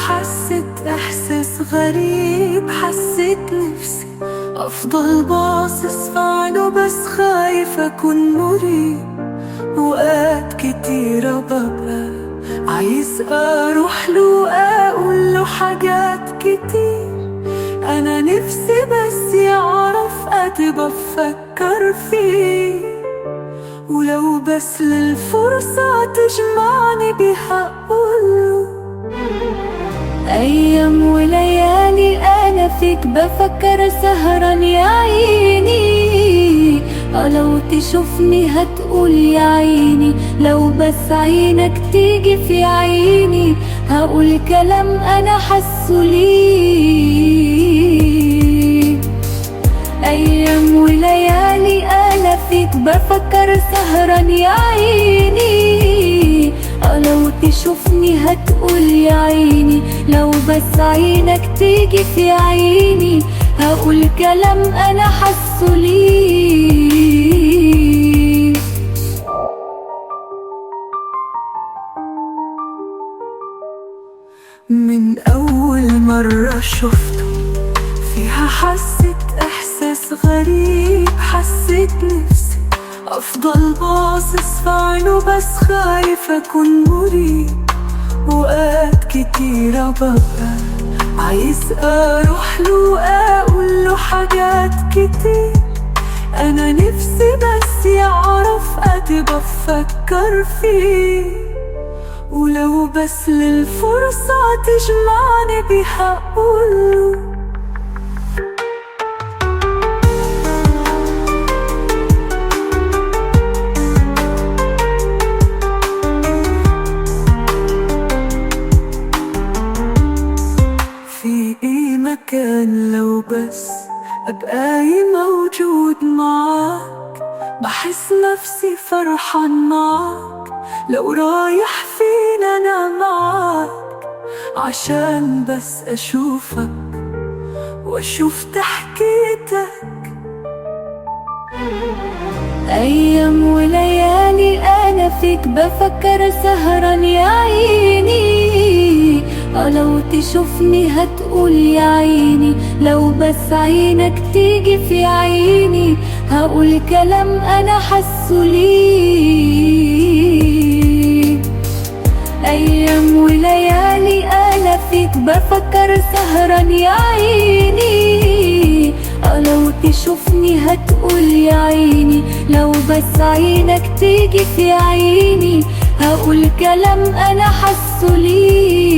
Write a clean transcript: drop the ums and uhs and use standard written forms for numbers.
حسيت إحساس غريب، حسيت نفسي أفضل باصص في عينه، بس خايف أكون مريب. وقات كتيرة ببقى عايز أروح له أقول له حاجات كتير، أنا نفسي بس يعرف قد بفكر فيه. ولو بس للفرصة تجمعني بيها أقوله أيام وليالي أنا فيك بفكر سهران يا عيني. لو تشوفني هتقول يا عيني، لو بس عينك تيجي في عيني هقول كلام أنا حاسه ليه. أيام وليالي أنا فيك بفكر سهران يا عيني. لو تشوفني هتقول يا عيني، لو بس عينك تيجي في عيني هقول كلام أنا حاسه ليه. من أول مرة شفته فيها حسيت إحساس غريب، حسيت نفسي أفضل باصص في عينه، بس خايف أكون مريب. وقات كتيرة ببقى عايز أروح له أقول له حاجات كتير، أنا نفسي بس يعرف قد بفكر فيه. ولو بس للفرصة تجمعني بيها أقوله في ايه مكان لو بس أبقى موجود معاك، بحس نفسي فرحان معاك. لو رايح فين أنا معاك، عشان بس أشوفك وأشوف ضحكتك. أيام وليالي أنا فيك بفكر سهران يا عيني. لو تشوفني هتقول يا عيني، لو بس عينك تيجي في عيني هقول كلام أنا حاسه ليه. أيام وليالي أنا فيك بفكر سهران يا عيني. لو تشوفني هتقول يا عيني، لو بس عينك تيجي في عيني هقول كلام أنا حاسه ليه.